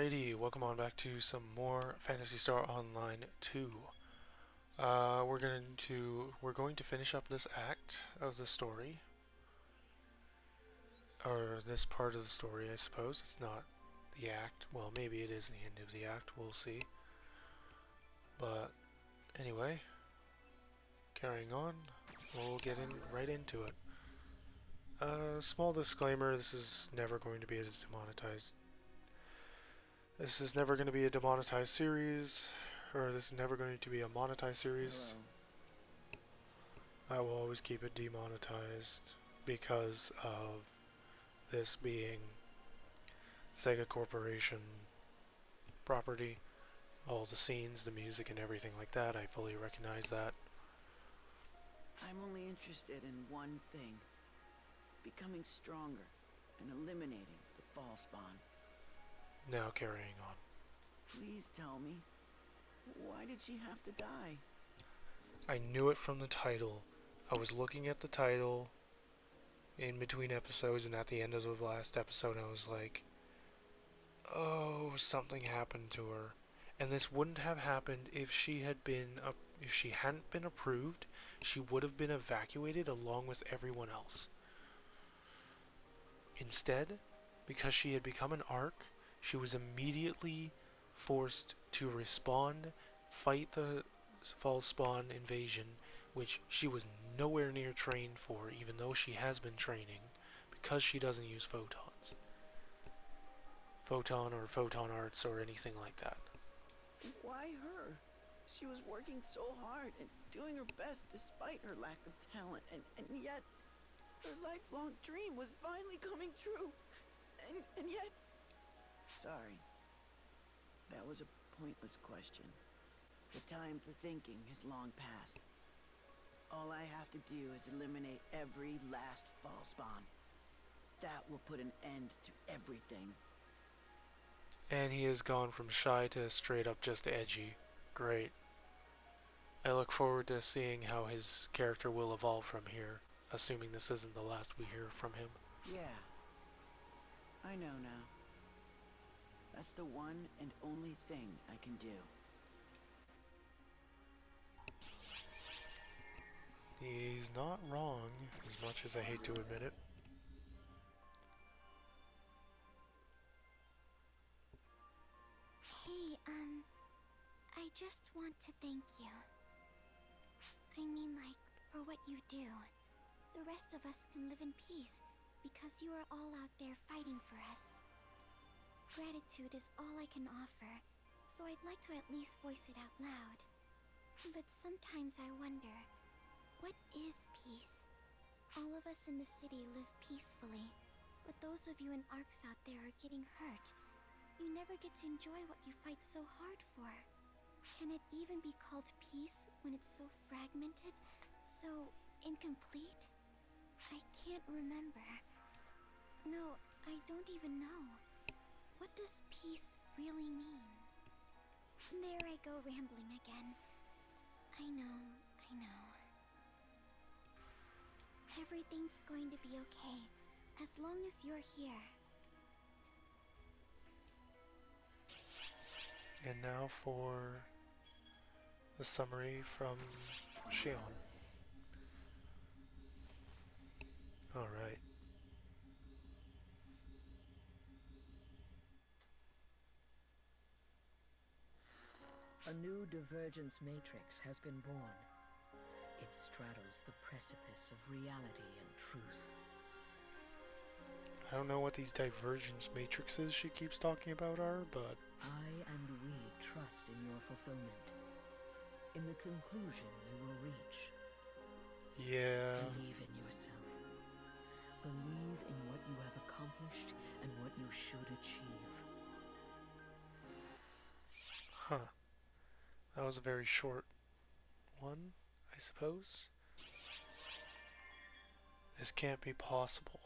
Alrighty, welcome on back to some more Phantasy Star Online 2. We're going to finish up this act of the story, or this part of the story, I suppose. It's not the act. Well, maybe it is the end of the act. We'll see. But anyway, carrying on, we'll get right into it. Small disclaimer: this is never going to be a demonetized. This is never going to be a demonetized series, or this is never going to be a monetized series. Hello. I will always keep it demonetized because of this being Sega Corporation property. All the scenes, the music, and everything like that, I fully recognize that. I'm only interested in one thing. Becoming stronger and eliminating the fall spawn. Now carrying on. Please tell me, why did she have to die? I knew it from the title. I was looking at the title in between episodes, and at the end of the last episode I was like, oh, something happened to her. And this wouldn't have happened if she hadn't been approved. She would have been evacuated along with everyone else. Instead, because she had become an ARC, she was immediately forced to respond, fight the false spawn invasion, which she was nowhere near trained for, even though she has been training, because she doesn't use photons. Photon or photon arts or anything like that. Why her? She was working so hard and doing her best despite her lack of talent, and yet her lifelong dream was finally coming true. And yet... Sorry. That was a pointless question. The time for thinking has long passed. All I have to do is eliminate every last fall spawn. That will put an end to everything. And he has gone from shy to straight up just edgy. Great. I look forward to seeing how his character will evolve from here, assuming this isn't the last we hear from him. Yeah. I know now. That's the one and only thing I can do. He's not wrong, as much as I hate to admit it. Hey, I just want to thank you. I mean, like, for what you do. The rest of us can live in peace, because you are all out there fighting for us. Gratitude is all I can offer, so I'd like to at least voice it out loud. But sometimes I wonder, what is peace? All of us in the city live peacefully, but those of you in ARCs out there are getting hurt. You never get to enjoy what you fight so hard for. Can it even be called peace when it's so fragmented, so incomplete? I can't remember. No, I don't even know. What does peace really mean? There I go rambling again. I know. Everything's going to be okay, as long as you're here. And now for the summary from Shion. Alright. A new divergence matrix has been born. It straddles the precipice of reality and truth. I don't know what these divergence matrices she keeps talking about are, but... I and we trust in your fulfillment. In the conclusion you will reach. Yeah... Believe in yourself. Believe in what you have accomplished and what you should achieve. Huh. That was a very short one, I suppose. This can't be possible.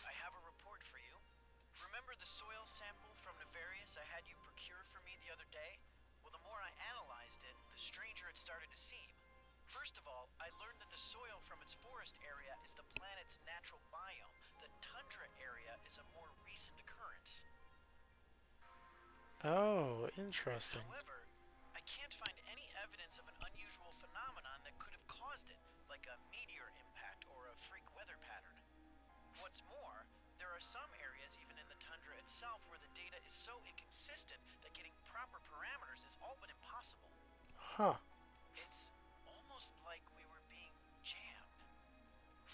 I have a report for you. Remember the soil sample from I had you procured for me the other day? Well, the more I analyzed it, the stranger it started to seem. First of all, I learned that the soil from its forest area is the planet's natural biome. The tundra area is a more recent occurrence. Oh, interesting. However, I can't find any evidence of an unusual phenomenon that could have caused it, like a meteor impact or a freak weather pattern. What's more, there are some areas even in the tundra itself where the data is so inconsistent that getting proper parameters is all but impossible. Huh. It's almost like we were being jammed.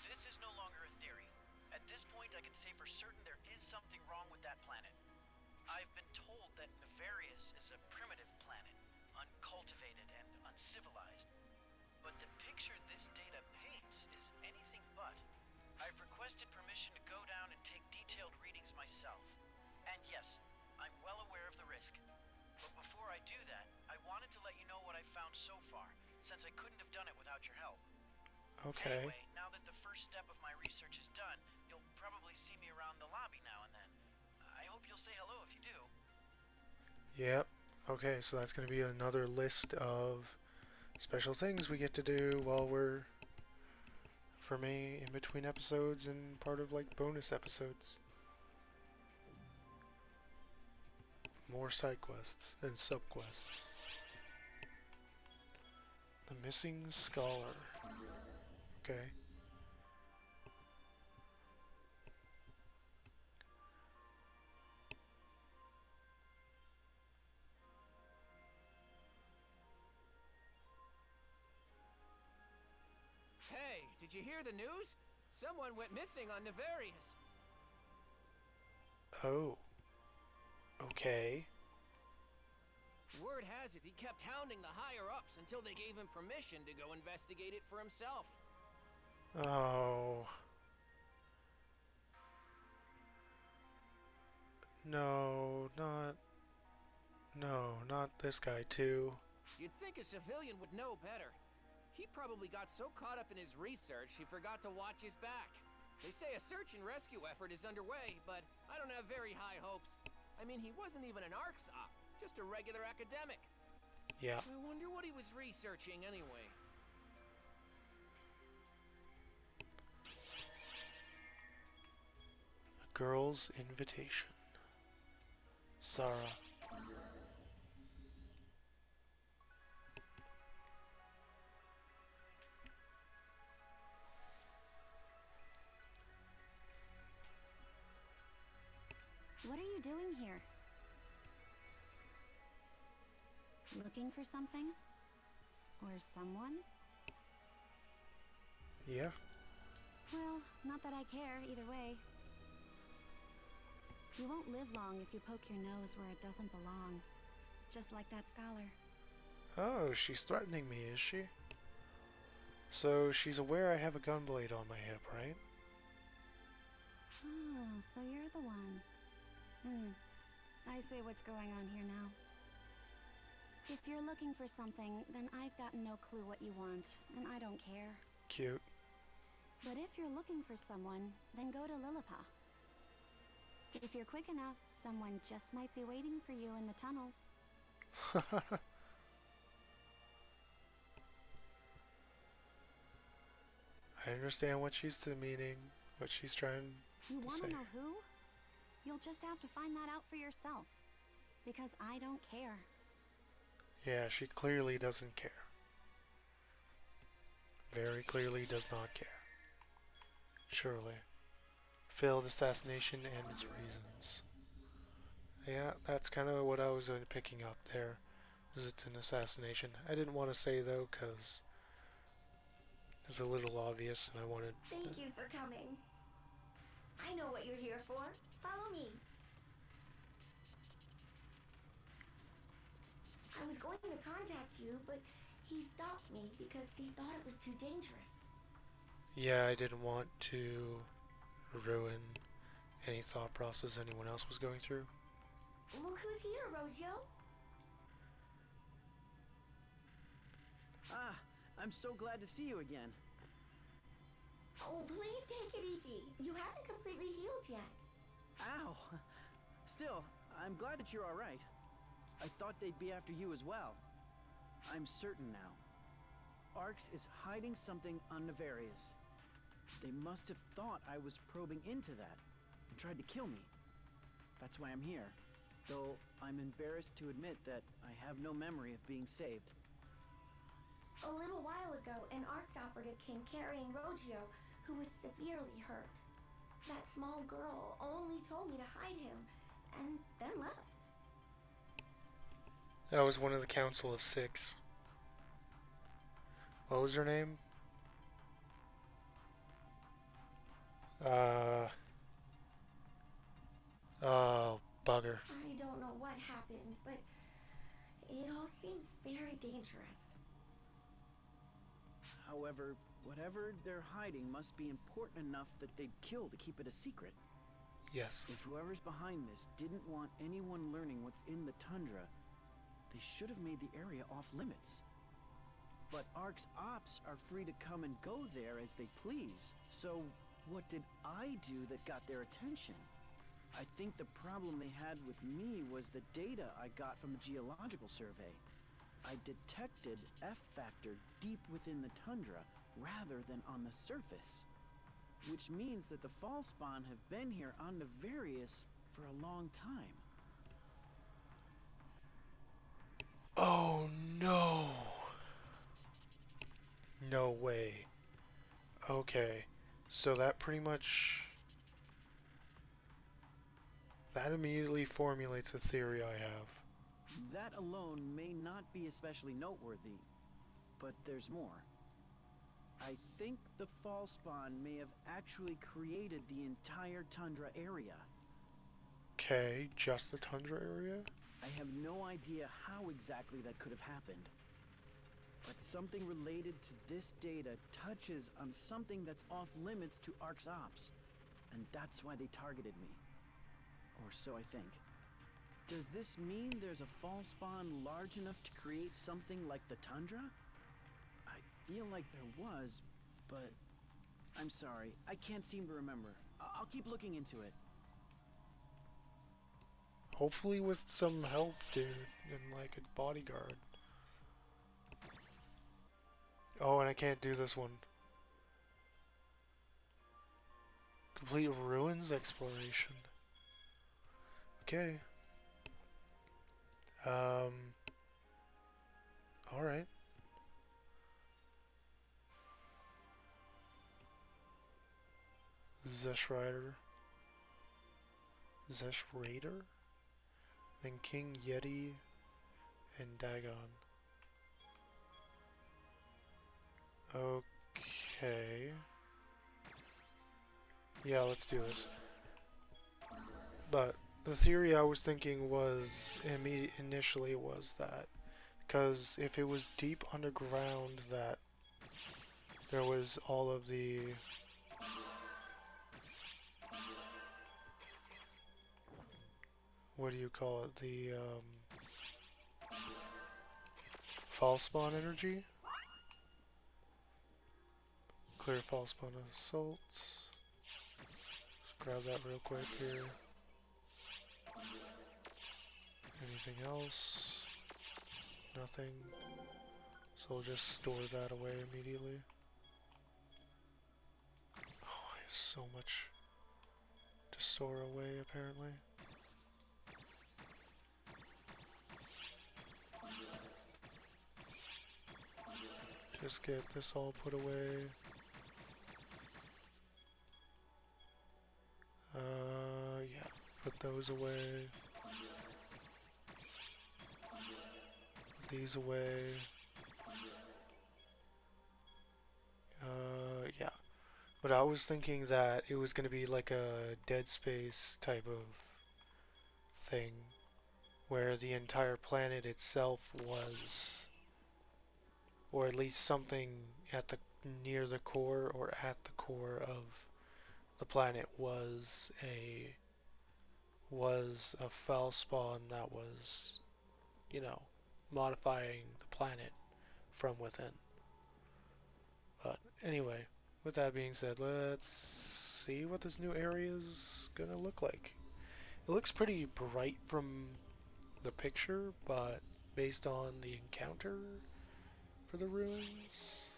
This is no longer a theory. At this point, I can say for certain there is something wrong with that planet. I've been told that Nefarious is a primitive planet, uncultivated and uncivilized. But the picture this data paints is anything but. I've requested permission to go down and take detailed readings myself. And yes, I'm well aware of the risk. But before I do that, I wanted to let you know what I've found so far, since I couldn't have done it without your help. Okay. Anyway, now that the first step of my research is done, you'll probably see me around the lobby now and then. I hope you'll say hello if you do. Yep. Okay, so that's going to be another list of special things we get to do while we're, for me, in between episodes and part of like bonus episodes. More side quests and subquests. The missing scholar. Okay. Hey, did you hear the news? Someone went missing on Nefarious. Oh. Okay. Word has it he kept hounding the higher-ups until they gave him permission to go investigate it for himself. Oh. No, not... No, not this guy too. You'd think a civilian would know better. He probably got so caught up in his research he forgot to watch his back. They say a search and rescue effort is underway, but I don't have very high hopes. I mean, he wasn't even an ARCSOP, just a regular academic. Yeah. I wonder what he was researching anyway. A girl's invitation. Sarah. What are you doing here? Looking for something? Or someone? Yeah. Well, not that I care either way. You won't live long if you poke your nose where it doesn't belong. Just like that scholar. Oh, she's threatening me, is she? So she's aware I have a gunblade on my hip, right? Oh, so you're the one. I see what's going on here now. If you're looking for something, then I've got no clue what you want, and I don't care. Cute. But if you're looking for someone, then go to Lilliput. If you're quick enough, someone just might be waiting for you in the tunnels. I understand what she's meaning, what she's trying You to want say. to know who? You'll just have to find that out for yourself. Because I don't care. Yeah, she clearly doesn't care. Very clearly does not care. Surely. Failed assassination and its reasons. Yeah, that's kind of what I was picking up there. Is it's an assassination. I didn't want to say though, because it's a little obvious, and I wanted. Thank you for coming. I know what you're here for. Follow me. I was going to contact you, but he stopped me because he thought it was too dangerous. Yeah, I didn't want to ruin any thought process anyone else was going through. Look who's here, Rojo. Ah, I'm so glad to see you again. Oh, please take it easy. You haven't completely healed yet. Ow! Still, I'm glad that you're alright. I thought they'd be after you as well. I'm certain now. Arx is hiding something on Nefarious. They must have thought I was probing into that and tried to kill me. That's why I'm here. Though I'm embarrassed to admit that I have no memory of being saved. A little while ago, an Arx operative came carrying Rogio, who was severely hurt. That small girl only told me to hide him, and then left. That was one of the Council of Six. What was her name? Oh, bugger. I don't know what happened, but it all seems very dangerous. However, whatever they're hiding must be important enough that they'd kill to keep it a secret. Yes. If whoever's behind this didn't want anyone learning what's in the tundra, they should have made the area off limits. But Arx Ops are free to come and go there as they please. So what did I do that got their attention? I think the problem they had with me was the data I got from the geological survey. I detected F-factor deep within the tundra rather than on the surface. Which means that the Falspawn have been here on Nefarious for a long time. Oh no. No way. Okay. So that pretty much... that immediately formulates a theory I have. That alone may not be especially noteworthy, but there's more. I think the Falspawn may have actually created the entire tundra area. Okay, just the tundra area? I have no idea how exactly that could have happened. But something related to this data touches on something that's off limits to Arx Ops, and that's why they targeted me. Or so I think. Does this mean there's a Falspawn large enough to create something like the tundra? I feel like there was, but I'm sorry, I can't seem to remember. I'll keep looking into it. Hopefully with some help, dude, and like a bodyguard. Oh, and I can't do this one. Complete ruins exploration. Okay. Alright. Zesh Rider. Zesh Raider? Then King Yeti and Dagon. Okay. Yeah, let's do this. But the theory I was thinking was initially was that because if it was deep underground that there was all of the what do you call it? The Falspawn energy. Clear Falspawn assault. Just grab that real quick here. Anything else? Nothing. So we'll just store that away immediately. Oh, I have so much to store away apparently. Just get this all put away. Yeah, put those away. Put these away. Yeah. But I was thinking that it was going to be like a Dead Space type of thing, where the entire planet itself was, or at least something at the near the core or at the core of the planet was a Falspawn that was, you know, modifying the planet from within. But anyway, with that being said, let's see what this new area is gonna look like. It looks pretty bright from the picture, but based on the encounter for the ruins,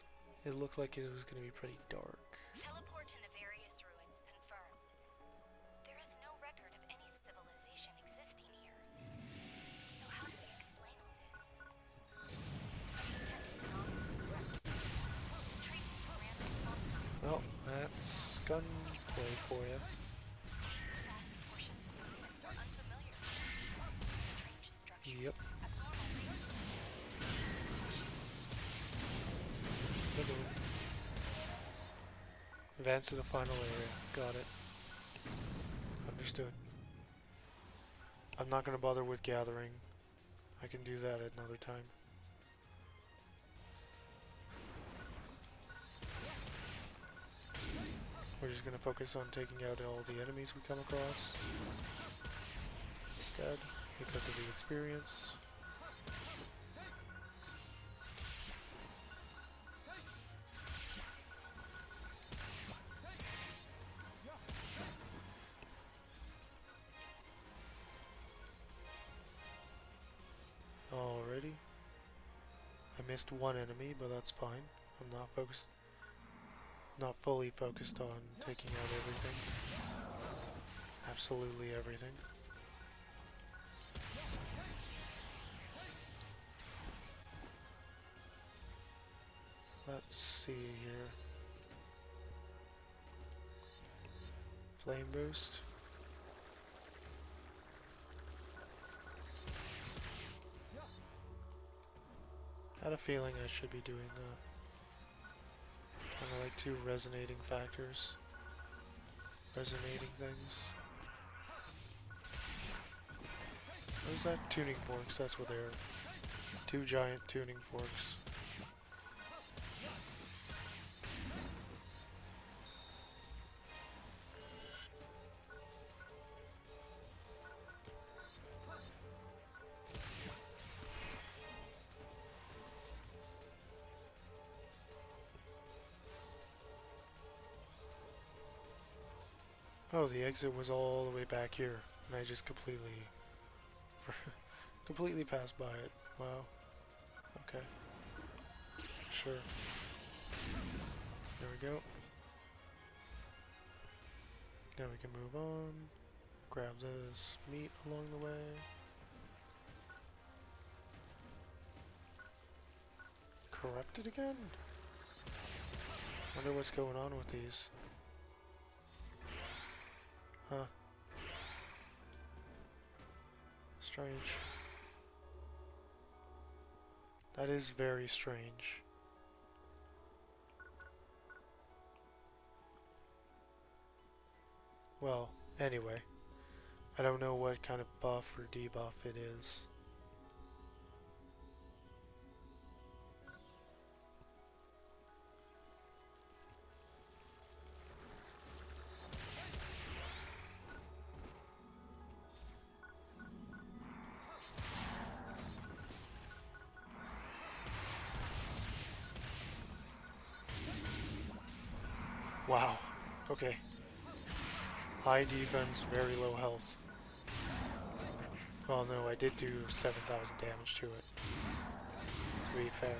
it looked like it was going to be pretty dark. Teleport to the various ruins confirmed. There is no record of any civilization existing here. So how do we explain all this? Well, that's gunplay for you. Yep. Advance to the final area. Got it. Understood. I'm not going to bother with gathering. I can do that at another time. We're just going to focus on taking out all the enemies we come across instead, because of the experience. Alrighty. I missed one enemy, but that's fine. I'm not fully focused on taking out everything. Absolutely everything. Let's see here. Flame boost. Had a feeling I should be doing that. Kind of like two resonating factors. Resonating things. What is that? Tuning forks, that's what they are. Two giant tuning forks. Oh, the exit was all the way back here, and I just completely passed by it. Wow. Okay. Sure. There we go. Now we can move on. Grab this meat along the way. Corrupted again? Wonder what's going on with these. Huh. Strange. That is very strange. Well, anyway. I don't know what kind of buff or debuff it is. Wow. Okay. High defense, very low health. Well, no, I did do 7,000 damage to it. To be fair.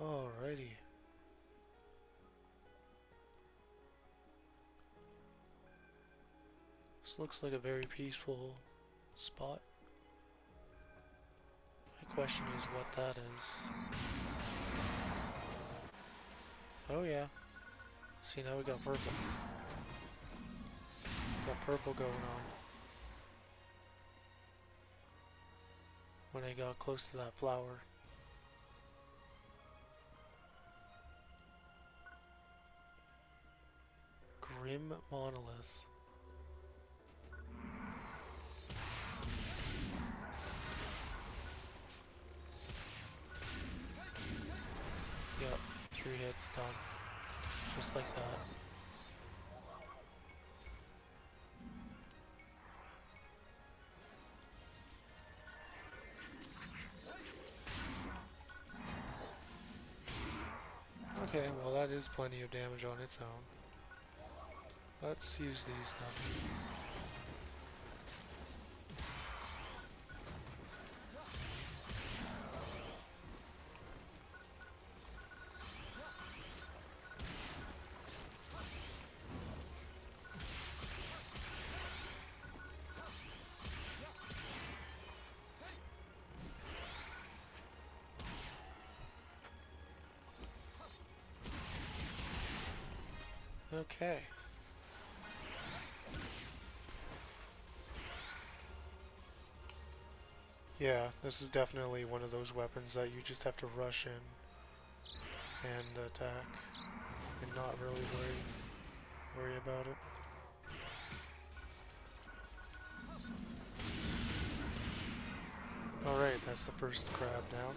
Alrighty. This looks like a very peaceful spot. My question is what that is. Oh yeah. See, now we got purple. Got purple going on. When I got close to that flower. Grim Monolith. Yep, 3 hits done. Just like that. Okay, well that is plenty of damage on its own. Let's use these then. Okay. Yeah, this is definitely one of those weapons that you just have to rush in and attack and not really worry about it. Alright, that's the first crab down.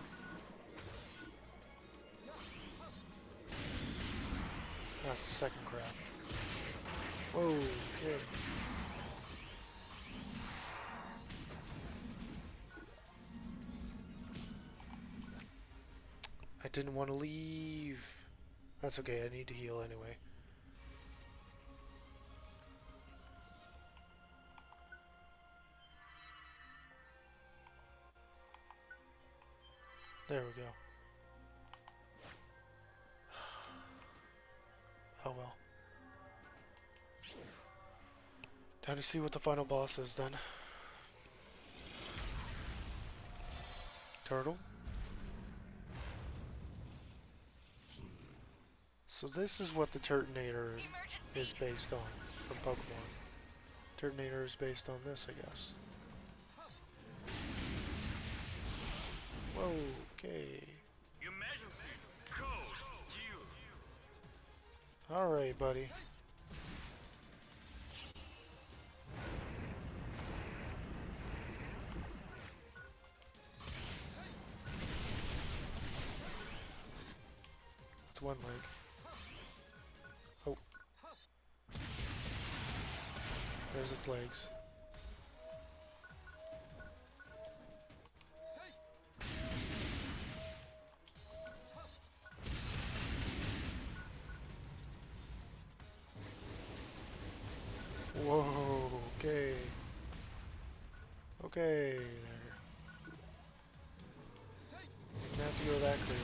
That's the second crab. Whoa, okay. I didn't want to leave. That's okay, I need to heal anyway. There we go. Oh well. Time to see what the final boss is then. Turtle. So this is what the Turtonator is based on from Pokemon. Turtonator is based on this, I guess. Whoa, okay. Emergency code due. Alright, buddy. It's one leg. Oh. There's its legs. Whoa, okay. Okay, there. Didn't have to go that crazy.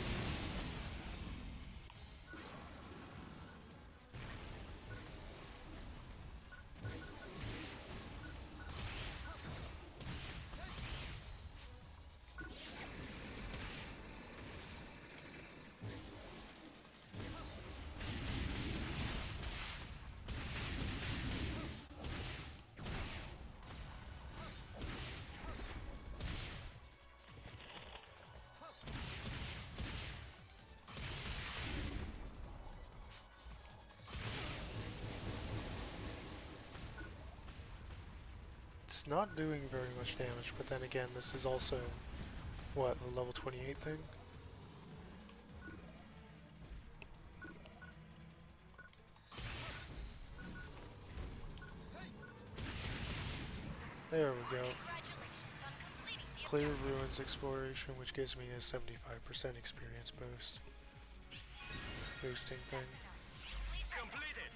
It's not doing very much damage, but then again, this is also, what, a level 28 thing? There we go. Clear Ruins Exploration, which gives me a 75% experience boost. Boosting thing. Completed.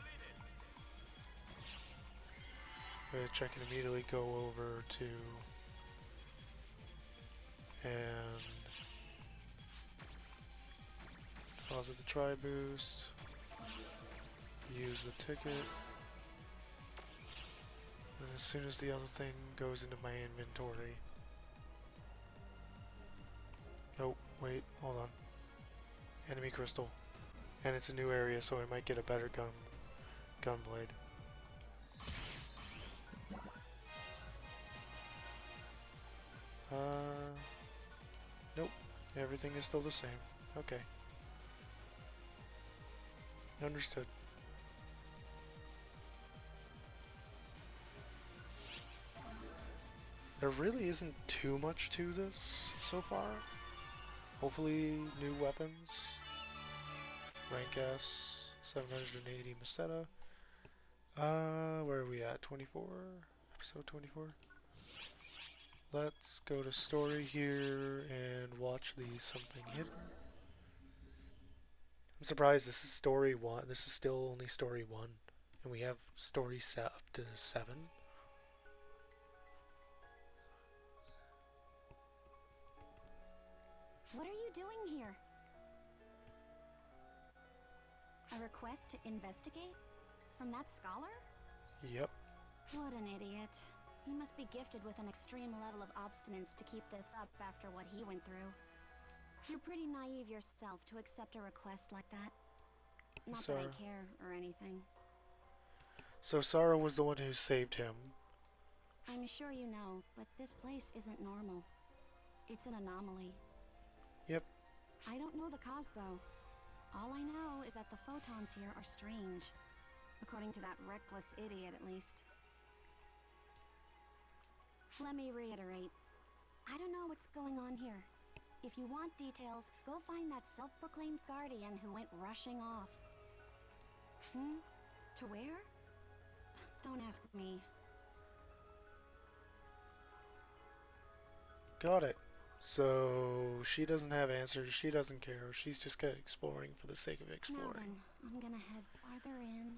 Which I can immediately go over to and deposit the tri-boost, use the ticket, and as soon as the other thing goes into my inventory. Oh, wait, hold on. Enemy crystal. And it's a new area, so I might get a better gunblade. Nope. Everything is still the same. Okay. Understood. There really isn't too much to this so far. Hopefully new weapons. Rank S, 780 Meseta. Where are we at? 24? Episode 24? Let's go to story here and watch the something hidden. I'm surprised this is story 1. This is still only story 1. And we have story set up to 7. What are you doing here? A request to investigate? From that scholar? Yep. What an idiot. He must be gifted with an extreme level of obstinance to keep this up after what he went through. You're pretty naive yourself to accept a request like that. Not that I care or anything. So Sarah was the one who saved him. I'm sure you know, but this place isn't normal. It's an anomaly. Yep. I don't know the cause, though. All I know is that the photons here are strange. According to that reckless idiot, at least. Let me reiterate. I don't know what's going on here. If you want details, go find that self-proclaimed guardian who went rushing off. To where? Don't ask me. Got it. So she doesn't have answers, she doesn't care, she's just exploring for the sake of exploring. Now then, I'm gonna head farther in.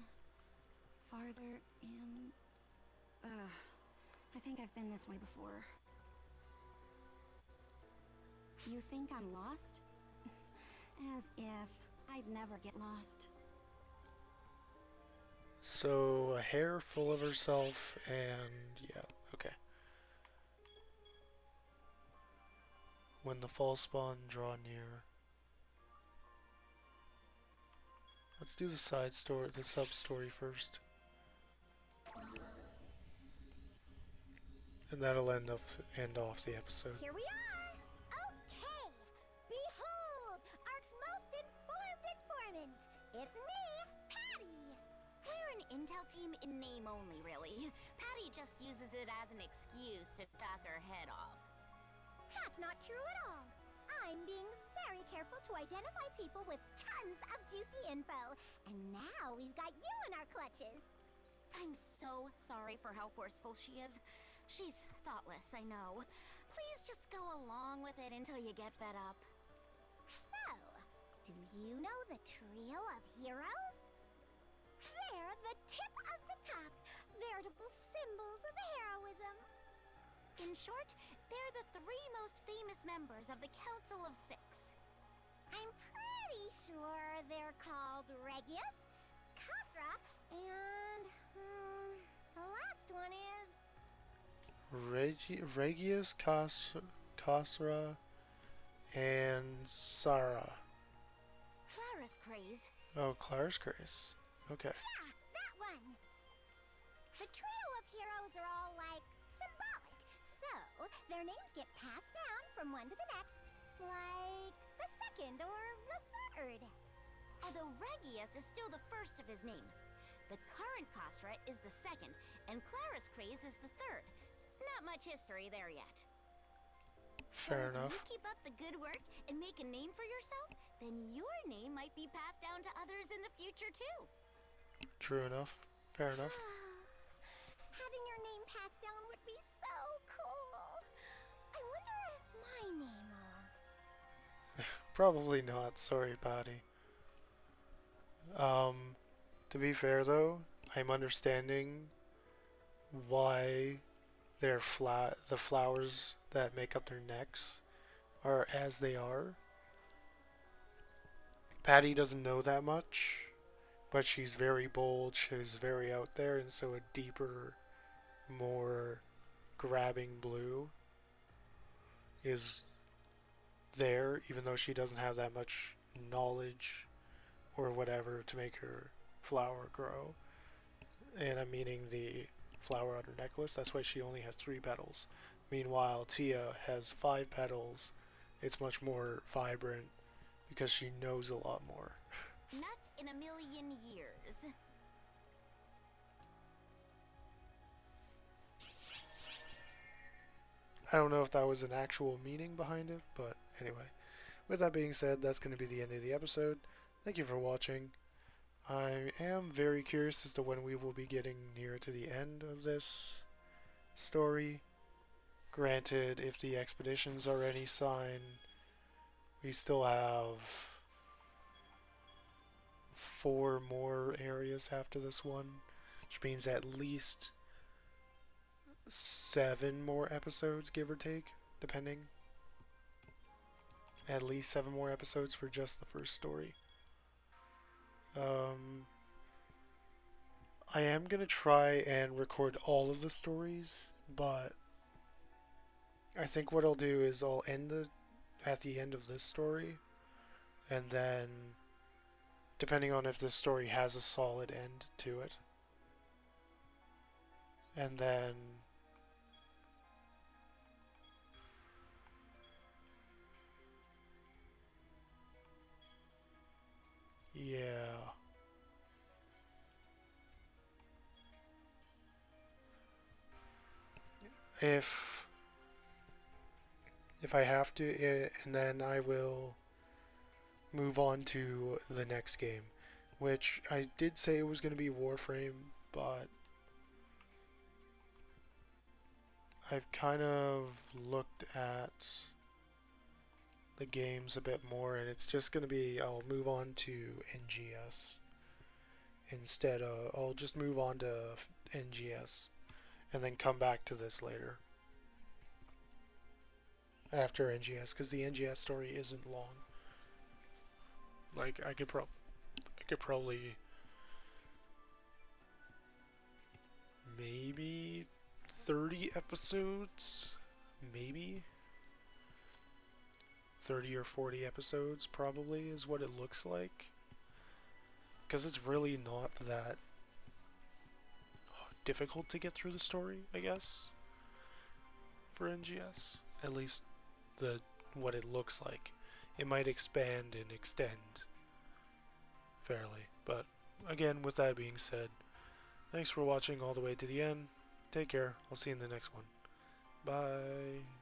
Farther in. I think I've been this way before. You think I'm lost? As if I'd never get lost. So a hair full of herself and yeah, okay. When the false spawn draw near. Let's do the side story, the sub story first. And that'll end off the episode. Here we are! Okay! Behold! Ark's most informed informant! It's me, Patty! We're an intel team in name only, really. Patty just uses it as an excuse to talk her head off. That's not true at all. I'm being very careful to identify people with tons of juicy info. And now we've got you in our clutches. I'm so sorry for how forceful she is. She's thoughtless, I know. Please just go along with it until you get fed up. So, do you know the trio of heroes? They're the tip of the top, veritable symbols of heroism. In short, they're the 3 most famous members of the Council of 6. I'm pretty sure they're called Regius, Khosra, and the last one is... Regius, Khosra, and Sarah. Clara's Craze. Oh, Clara's Craze. Okay. Yeah, that one. The trio of heroes are all, like, symbolic. So, their names get passed down from one to the next, like the second or the third. Although Regius is still the first of his name. The current Khosra is the second, and Clara's Craze is the third. Not much history there yet. Fair enough. If you keep up the good work and make a name for yourself, then your name might be passed down to others in the future too. True enough. Fair enough. Having your name passed down would be so cool. I wonder if my name will... Probably not. Sorry, Patty. To be fair though, I'm understanding why the flowers that make up their necks are as they are. Patty doesn't know that much, but she's very bold, she's very out there, and so a deeper, more grabbing blue is there, even though she doesn't have that much knowledge or whatever to make her flower grow. And I'm meaning the flower on her necklace. That's why she only has 3 petals. Meanwhile, Tia has 5 petals. It's much more vibrant because she knows a lot more. Not in a million years. I don't know if that was an actual meaning behind it, but anyway. With that being said, that's going to be the end of the episode. Thank you for watching. I am very curious as to when we will be getting near to the end of this story. Granted, if the expeditions are any sign, we still have 4 more areas after this one, which means at least 7 more episodes, give or take, depending. At least 7 more episodes for just the first story. I am going to try and record all of the stories, but I think what I'll do is I'll end at the end of this story, and then depending on if this story has a solid end to it, and then yeah. If I have to, and then I will move on to the next game, which I did say it was going to be Warframe, but I've kind of looked at the games a bit more, and it's just going to be, I'll move on to NGS instead of, I'll just move on to NGS and then come back to this later after NGS, because the NGS story isn't long. Like, I could probably maybe 30 episodes, maybe 30 or 40 episodes probably is what it looks like, because it's really not that difficult to get through the story, I guess, for NGS, at least what it looks like. It might expand and extend fairly, but again, with that being said, thanks for watching all the way to the end. Take care. I'll see you in the next one. Bye.